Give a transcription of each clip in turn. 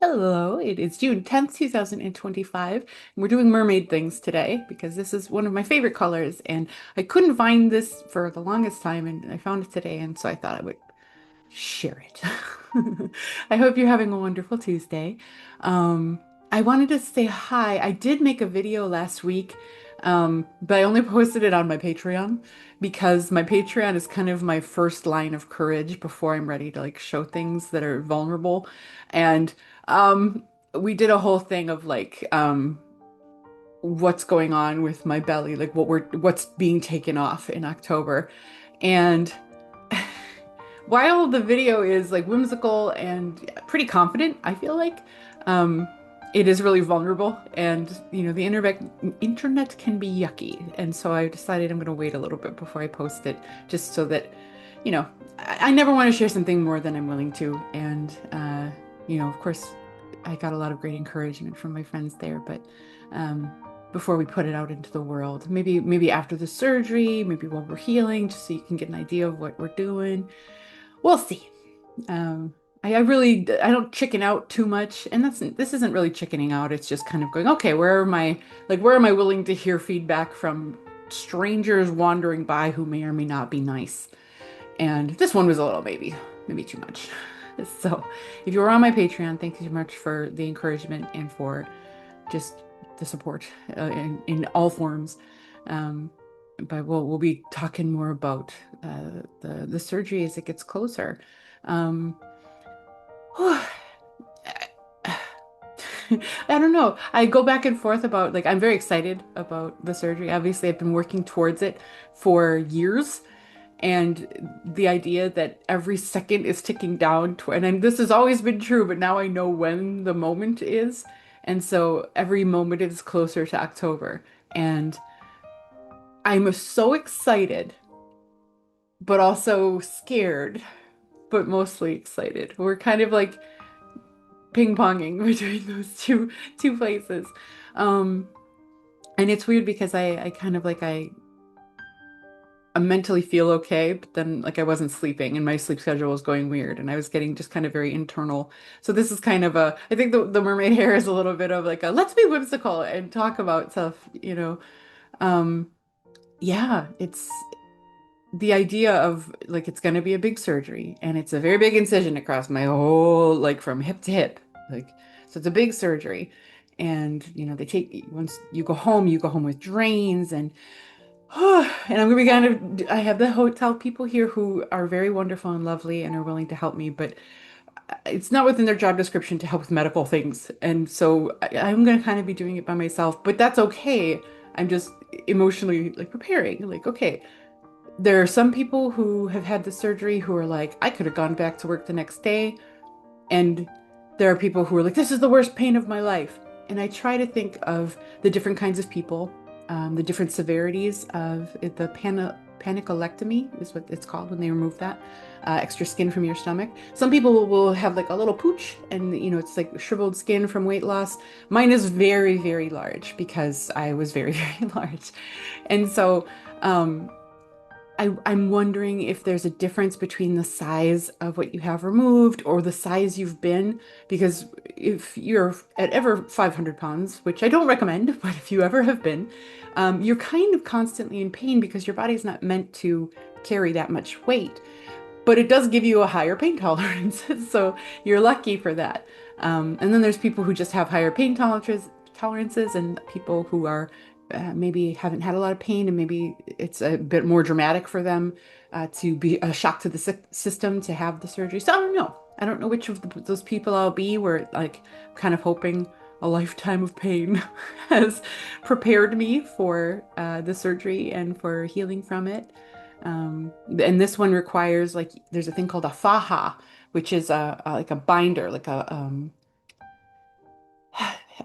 Hello, it is June 10th, 2025, and we're doing mermaid things today because this is one of my favorite colors, and I couldn't find this for the longest time, and I found it today, and so I thought I would share it. I hope you're having a wonderful Tuesday. Um, I wanted to say hi. I did make a video last week, but I only posted it on my Patreon because my Patreon is kind of my first line of courage before I'm ready to like show things that are vulnerable. And um, we did a whole thing of what's going on with my belly, like what's being taken off in October. And while the video is like whimsical and pretty confident, I feel like um, it is really vulnerable, and the internet can be yucky, and so I decided I'm going to wait a little bit before I post it, just so that I never want to share something more than I'm willing to, and of course, I got a lot of great encouragement from my friends there, but um, before we put it out into the world, maybe after the surgery, maybe while we're healing, just so you can get an idea of what we're doing. We'll see. I don't chicken out too much, and this isn't really chickening out. It's just kind of going, okay, where am I willing to hear feedback from strangers wandering by who may or may not be nice? And this one was a little maybe too much. So if you were on my Patreon, thank you so much for the encouragement and for just the support in all forms. Um, but we'll be talking more about the surgery as it gets closer. Um, I don't know. I go back and forth about like I'm very excited about the surgery. Obviously, I've been working towards it for years, and the idea that every second is ticking down to, and this has always been true, but now I know when the moment is, and so every moment is closer to October, and I'm so excited, but also scared, but mostly excited. We're kind of like ping-ponging between those two places. Um, and it's weird because I kind of like I mentally feel okay, but then like I wasn't sleeping and my sleep schedule was going weird and I was getting just kind of very internal. So this is kind of I think the mermaid hair is a little bit of like a let's be whimsical and talk about stuff. Um, yeah, it's the idea of like it's gonna be a big surgery and it's a very big incision across my whole like from hip to hip. Like so it's a big surgery. And they take once you go home with drains and I'm gonna be I have the hotel people here who are very wonderful and lovely and are willing to help me, but it's not within their job description to help with medical things. And so I'm gonna kind of be doing it by myself, but that's okay. I'm just emotionally like preparing, like, okay, there are some people who have had the surgery who are like, I could have gone back to work the next day. And there are people who are like, this is the worst pain of my life. And I try to think of the different kinds of people, the different severities of the panniculectomy is what it's called when they remove that extra skin from your stomach. Some people will have like a little pooch and, it's like shriveled skin from weight loss. Mine is very, very large because I was very, very large. And so, I'm wondering if there's a difference between the size of what you have removed or the size you've been. Because if you're at ever 500 pounds, which I don't recommend, but if you ever have been, you're kind of constantly in pain because your body's not meant to carry that much weight. But it does give you a higher pain tolerance. So you're lucky for that. And then there's people who just have higher tolerances and people who are maybe haven't had a lot of pain and maybe it's a bit more dramatic for them to be a shock to the system to have the surgery. So I don't know. I don't know which of those people I'll be, where like kind of hoping a lifetime of pain has prepared me for the surgery and for healing from it. And this one requires like there's a thing called a faja, which is like a binder, like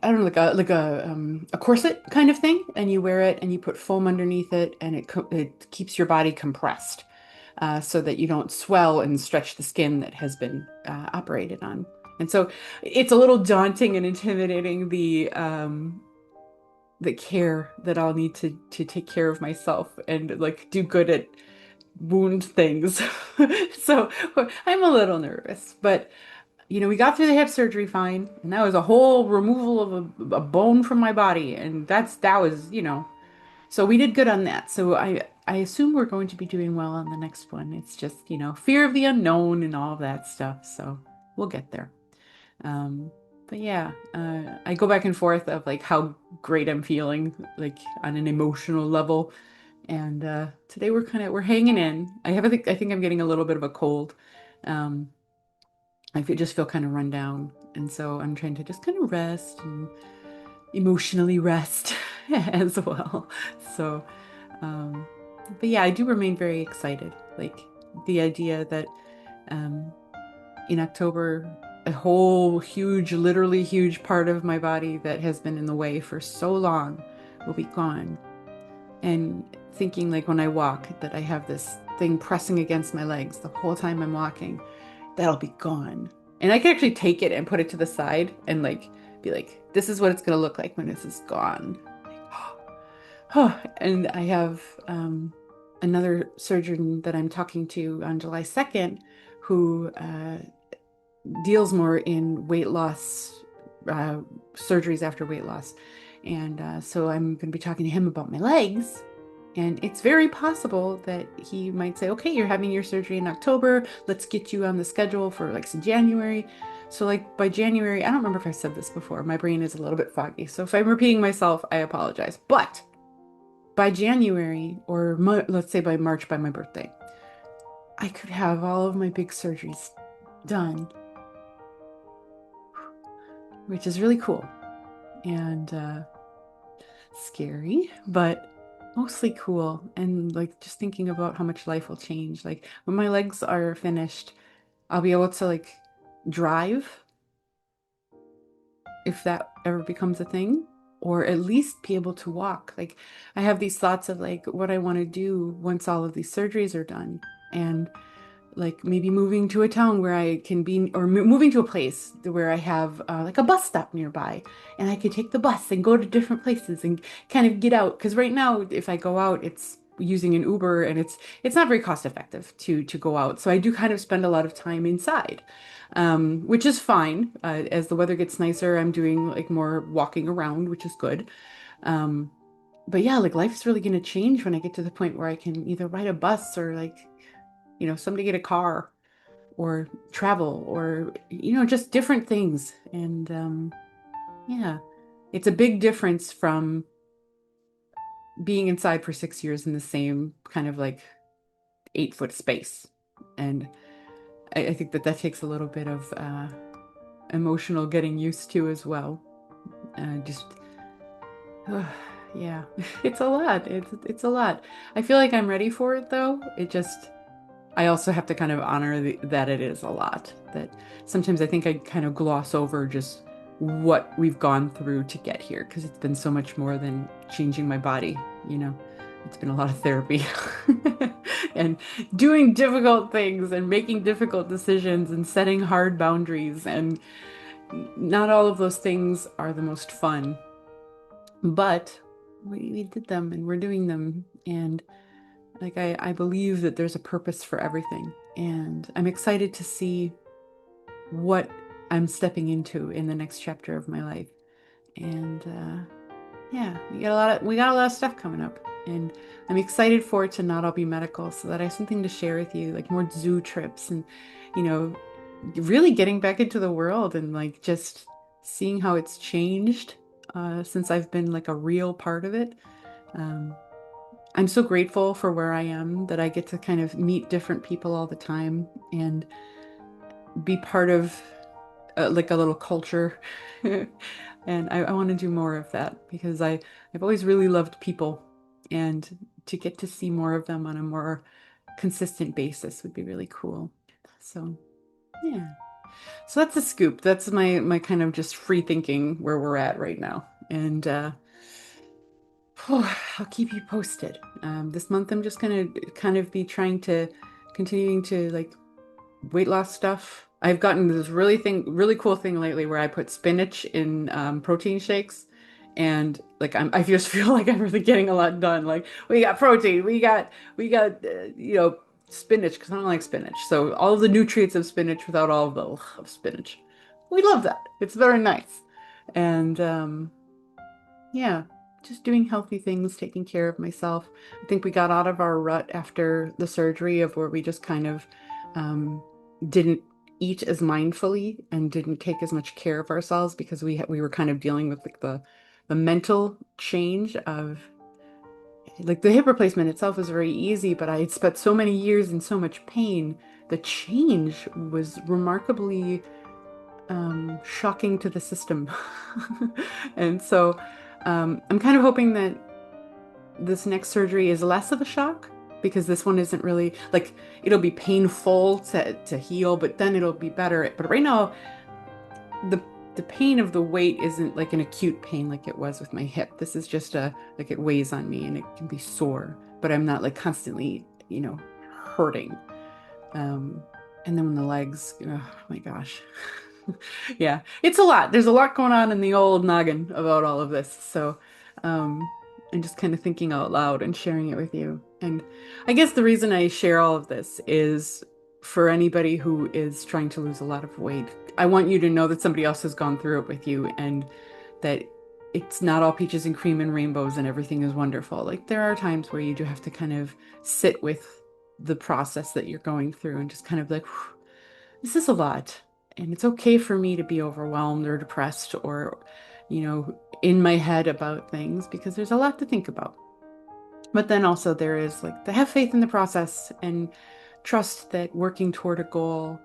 I don't know, like a corset kind of thing, and you wear it and you put foam underneath it, and it keeps your body compressed, so that you don't swell and stretch the skin that has been operated on. And so it's a little daunting and intimidating the care that I'll need to take care of myself and like do good at wound things. So I'm a little nervous, but we got through the hip surgery fine, and that was a whole removal of a bone from my body, and that was, so we did good on that. So I assume we're going to be doing well on the next one. It's just, fear of the unknown and all of that stuff. So we'll get there. Um, but yeah, I go back and forth of like how great I'm feeling, like on an emotional level. And today we're hanging in. I think I'm getting a little bit of a cold. Um, just feel kind of run down. And so I'm trying to just kind of rest and emotionally rest as well. So, um, but yeah, I do remain very excited. Like the idea that um, in October, a whole huge, literally huge part of my body that has been in the way for so long will be gone. And thinking like when I walk that I have this thing pressing against my legs the whole time I'm walking, that'll be gone. And I can actually take it and put it to the side and like be like, this is what it's gonna look like when this is gone. Oh, and I have another surgeon that I'm talking to on July 2nd who deals more in weight loss uh, surgeries after weight loss. And so I'm going to be talking to him about my legs. And it's very possible that he might say, okay, you're having your surgery in October. Let's get you on the schedule for like January. So, like by January, I don't remember if I said this before. My brain is a little bit foggy. So, if I'm repeating myself, I apologize. But by January, or let's say by March, by my birthday, I could have all of my big surgeries done, which is really cool and scary, but mostly cool. And like just thinking about how much life will change. Like when my legs are finished, I'll be able to like drive if that ever becomes a thing, or at least be able to walk. Like I have these thoughts of like what I want to do once all of these surgeries are done. And like maybe moving to a town where I can be, or moving to a place where I have like a bus stop nearby, and I could take the bus and go to different places and kind of get out. Because right now, if I go out, it's using an Uber, and it's not very cost effective to go out. So I do kind of spend a lot of time inside, which is fine. As the weather gets nicer, I'm doing like more walking around, which is good. Um, but yeah, like life's really going to change when I get to the point where I can either ride a bus or like someday get a car or travel or just different things. And yeah, it's a big difference from being inside for 6 years in the same kind of like 8-foot space. And I think that takes a little bit of emotional getting used to as well. Just yeah, it's a lot. It's a lot. I feel like I'm ready for it though. I also have to kind of honor that it is a lot. That sometimes I think I kind of gloss over just what we've gone through to get here because it's been so much more than changing my body, you know. It's been a lot of therapy and doing difficult things and making difficult decisions and setting hard boundaries. And not all of those things are the most fun, but we did them and we're doing them. And like I believe that there's a purpose for everything, and I'm excited to see what I'm stepping into in the next chapter of my life. And yeah, we got a lot of stuff coming up, and I'm excited for it to not all be medical, so that I have something to share with you, like more zoo trips and you know, really getting back into the world and like just seeing how it's changed since I've been like a real part of it. Um, I'm so grateful for where I am that I get to kind of meet different people all the time and be part of like a little culture. And I want to do more of that because I've always really loved people, and to get to see more of them on a more consistent basis would be really cool. So yeah. So that's a scoop. That's my kind of just free thinking where we're at right now. And I'll keep you posted. This month I'm just gonna kind of be trying to continuing to like weight loss stuff. I've gotten this really cool thing lately where I put spinach in protein shakes, and like I just feel like I'm really getting a lot done. Like we got protein, we got spinach because I don't like spinach. So all of the nutrients of spinach without all of the ugh of spinach. We love that. It's very nice. And yeah, just doing healthy things, taking care of myself. I think we got out of our rut after the surgery of where we just kind of um, didn't eat as mindfully and didn't take as much care of ourselves because we were kind of dealing with like the mental change of like the hip replacement itself was very easy, but I had spent so many years in so much pain. The change was remarkably shocking to the system. And so I'm kind of hoping that this next surgery is less of a shock because this one isn't really like it'll be painful to heal, but then it'll be better. But right now, the the pain of the weight isn't like an acute pain like it was with my hip. This is just a like it weighs on me and it can be sore, but I'm not like constantly, hurting. Um, and then when the legs, oh my gosh. Yeah, it's a lot. There's a lot going on in the old noggin about all of this. So, um, I'm just kind of thinking out loud and sharing it with you. And I guess the reason I share all of this is for anybody who is trying to lose a lot of weight. I want you to know that somebody else has gone through it with you and that it's not all peaches and cream and rainbows and everything is wonderful. Like there are times where you do have to kind of sit with the process that you're going through and just kind of like, "Whew, this is a lot. And it's okay for me to be overwhelmed or depressed or, in my head about things because there's a lot to think about. But then also there is like to have faith in the process and trust that working toward a goal,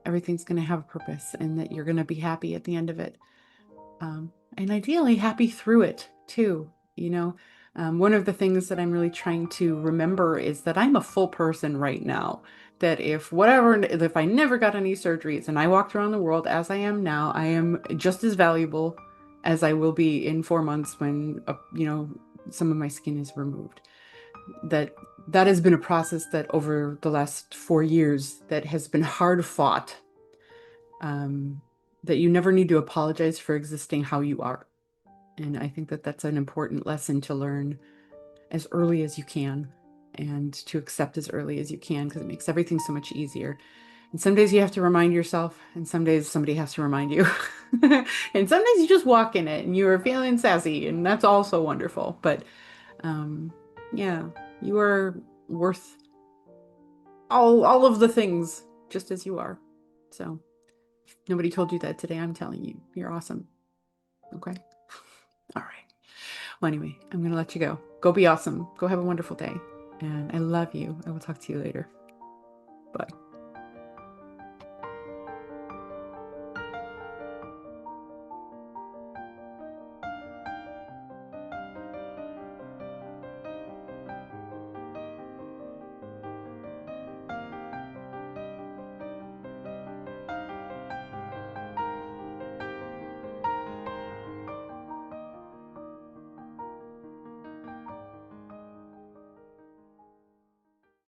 everything's going to have a purpose and that you're going to be happy at the end of it. And ideally happy through it too. One of the things that I'm really trying to remember is that I'm a full person right now. That if I never got any surgeries and I walked around the world as I am now, I am just as valuable as I will be in 4 months when, some of my skin is removed. That that has been a process that over the last 4 years that has been hard fought. Um, that you never need to apologize for existing how you are. And I think that that's an important lesson to learn as early as you can and to accept as early as you can because it makes everything so much easier. And some days you have to remind yourself, and some days somebody has to remind you. And some days you just walk in it and you're feeling sassy, and that's also wonderful. But um, yeah, you are worth all of the things just as you are. So if nobody told you that today, I'm telling you, you're awesome. Okay. All right. Well, anyway, I'm going to let you go. Go be awesome. Go have a wonderful day. And I love you. I will talk to you later. Bye.